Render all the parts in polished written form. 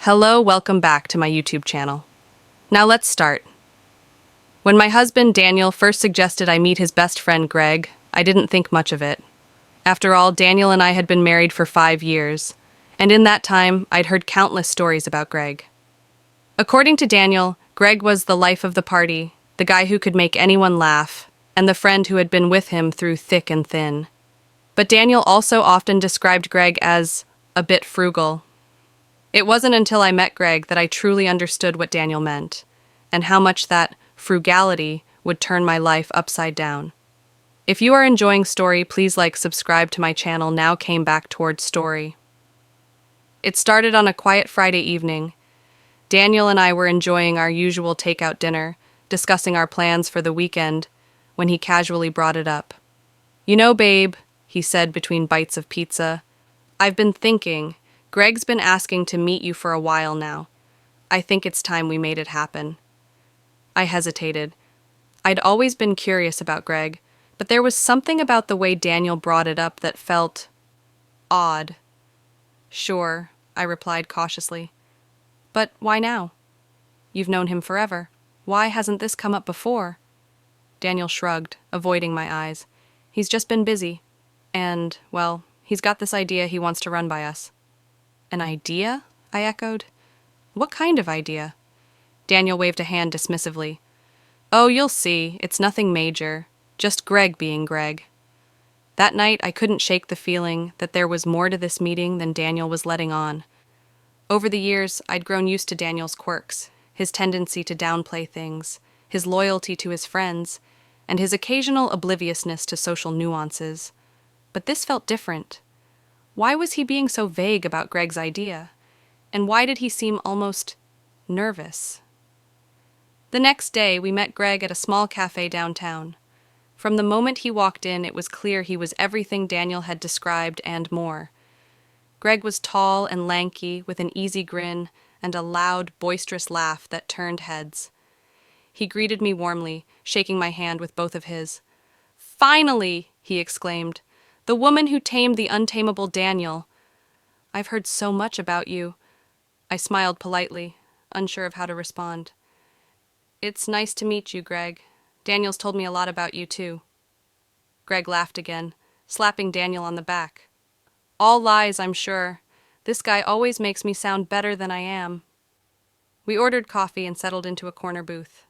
Hello, welcome back to my YouTube channel. Now let's start. When my husband Daniel first suggested I meet his best friend Greg, I didn't think much of it. After all, Daniel and I had been married for 5 years, and in that time, I'd heard countless stories about Greg. According to Daniel, Greg was the life of the party, the guy who could make anyone laugh, and the friend who had been with him through thick and thin. But Daniel also often described Greg as a bit frugal. It wasn't until I met Greg that I truly understood what Daniel meant, and how much that frugality would turn my life upside down. If you are enjoying Story, please subscribe to my channel. Now came back towards Story. It started on a quiet Friday evening. Daniel and I were enjoying our usual takeout dinner, discussing our plans for the weekend, when he casually brought it up. "You know, babe," he said between bites of pizza, "I've been thinking. Greg's been asking to meet you for a while now. I think it's time we made it happen." I hesitated. I'd always been curious about Greg, but there was something about the way Daniel brought it up that felt odd. "Sure," I replied cautiously. "But why now? You've known him forever. Why hasn't this come up before?" Daniel shrugged, avoiding my eyes. "He's just been busy. And, well, he's got this idea he wants to run by us." "An idea?" I echoed. "What kind of idea?" Daniel waved a hand dismissively. "Oh, you'll see. It's nothing major. Just Greg being Greg." That night, I couldn't shake the feeling that there was more to this meeting than Daniel was letting on. Over the years, I'd grown used to Daniel's quirks, his tendency to downplay things, his loyalty to his friends, and his occasional obliviousness to social nuances. But this felt different. Why was he being so vague about Greg's idea? And why did he seem almost nervous? The next day, we met Greg at a small cafe downtown. From the moment he walked in, it was clear he was everything Daniel had described and more. Greg was tall and lanky, with an easy grin and a loud, boisterous laugh that turned heads. He greeted me warmly, shaking my hand with both of his. "Finally!" he exclaimed. "The woman who tamed the untamable Daniel. I've heard so much about you." I smiled politely, unsure of how to respond. "It's nice to meet you, Greg. Daniel's told me a lot about you, too." Greg laughed again, slapping Daniel on the back. "All lies, I'm sure. This guy always makes me sound better than I am." We ordered coffee and settled into a corner booth.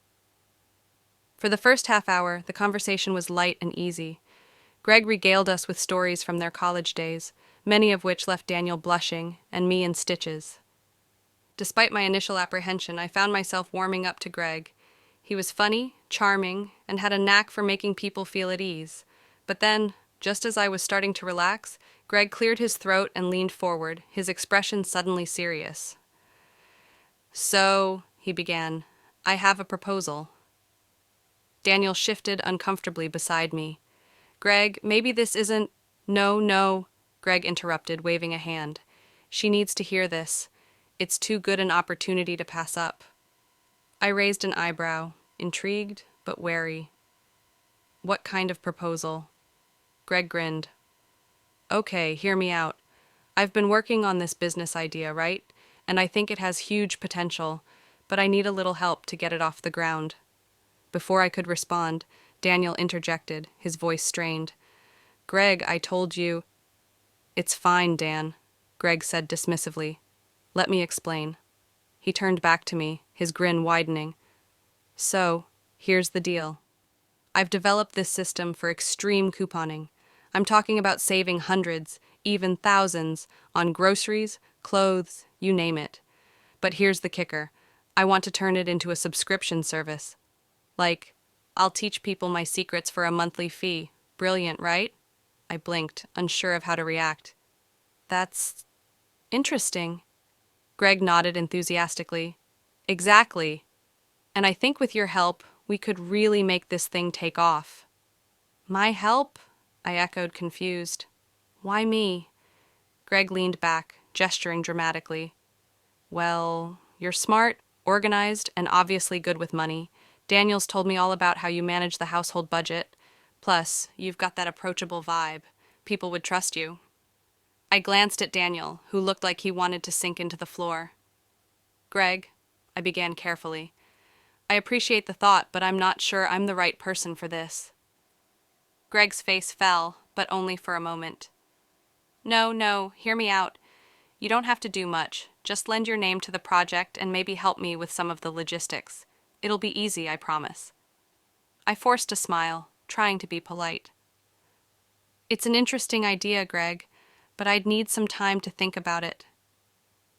For the first half hour, the conversation was light and easy. Greg regaled us with stories from their college days, many of which left Daniel blushing and me in stitches. Despite my initial apprehension, I found myself warming up to Greg. He was funny, charming, and had a knack for making people feel at ease. But then, just as I was starting to relax, Greg cleared his throat and leaned forward, his expression suddenly serious. "So," he began, "I have a proposal." Daniel shifted uncomfortably beside me. "Greg, maybe this isn't—" "No, no," Greg interrupted, waving a hand. "She needs to hear this. It's too good an opportunity to pass up." I raised an eyebrow, intrigued but wary. "What kind of proposal?" Greg grinned. "Okay, hear me out. I've been working on this business idea, right? And I think it has huge potential, but I need a little help to get it off the ground." Before I could respond, Daniel interjected, his voice strained. "Greg, I told you—" "It's fine, Dan," Greg said dismissively. "Let me explain." He turned back to me, his grin widening. "So, here's the deal. I've developed this system for extreme couponing. I'm talking about saving hundreds, even thousands, on groceries, clothes, you name it. But here's the kicker. I want to turn it into a subscription service. I'll teach people my secrets for a monthly fee. Brilliant, right?" I blinked, unsure of how to react. "That's interesting." Greg nodded enthusiastically. "Exactly. And I think with your help, we could really make this thing take off." "My help?" I echoed, confused. "Why me?" Greg leaned back, gesturing dramatically. "Well, you're smart, organized, and obviously good with money. Daniel's told me all about how you manage the household budget. Plus, you've got that approachable vibe. People would trust you." I glanced at Daniel, who looked like he wanted to sink into the floor. Greg, I began carefully. I appreciate the thought, but I'm not sure I'm the right person for this. Greg's face fell, but only for a moment. No, hear me out. You don't have to do much. Just lend your name to the project and maybe help me with some of the logistics. It'll be easy, I promise. I forced a smile, trying to be polite. It's an interesting idea, Greg, but I'd need some time to think about it.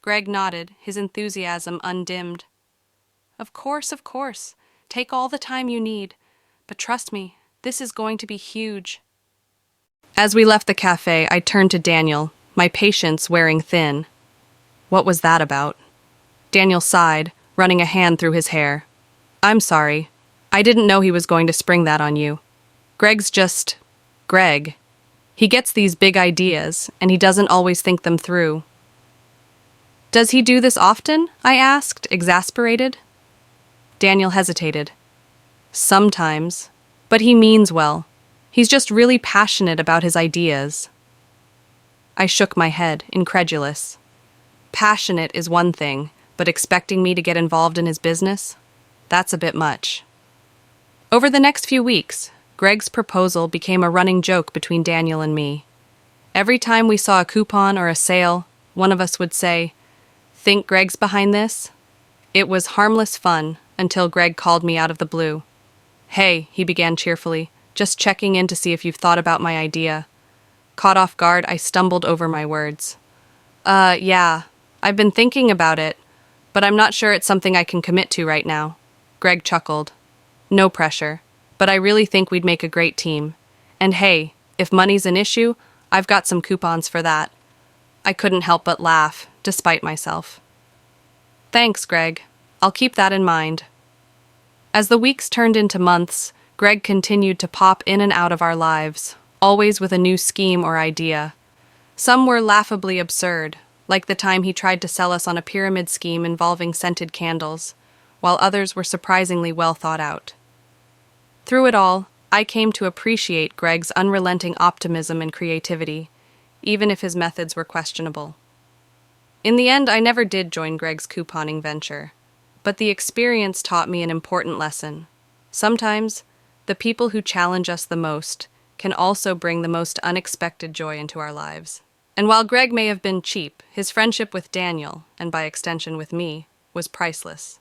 Greg nodded, his enthusiasm undimmed. Of course. Take all the time you need. But trust me, this is going to be huge. As we left the cafe, I turned to Daniel, my patience wearing thin. What was that about? Daniel sighed, running a hand through his hair. I'm sorry. I didn't know he was going to spring that on you. Greg's just Greg. He gets these big ideas, and he doesn't always think them through. Does he do this often? I asked, exasperated. Daniel hesitated. Sometimes, but he means well. He's just really passionate about his ideas. I shook my head, incredulous. Passionate is one thing, but expecting me to get involved in his business? That's a bit much. Over the next few weeks, Greg's proposal became a running joke between Daniel and me. Every time we saw a coupon or a sale, one of us would say, "Think Greg's behind this?" It was harmless fun until Greg called me out of the blue. Hey, he began cheerfully, just checking in to see if you've thought about my idea. Caught off guard, I stumbled over my words. Yeah, I've been thinking about it, but I'm not sure it's something I can commit to right now. Greg chuckled. No pressure, but I really think we'd make a great team. And hey, if money's an issue, I've got some coupons for that. I couldn't help but laugh, despite myself. Thanks, Greg. I'll keep that in mind. As the weeks turned into months, Greg continued to pop in and out of our lives, always with a new scheme or idea. Some were laughably absurd, like the time he tried to sell us on a pyramid scheme involving scented candles, while others were surprisingly well thought out. Through it all, I came to appreciate Greg's unrelenting optimism and creativity, even if his methods were questionable. In the end, I never did join Greg's couponing venture, but the experience taught me an important lesson. Sometimes, the people who challenge us the most can also bring the most unexpected joy into our lives. And while Greg may have been cheap, his friendship with Daniel, and by extension with me, was priceless.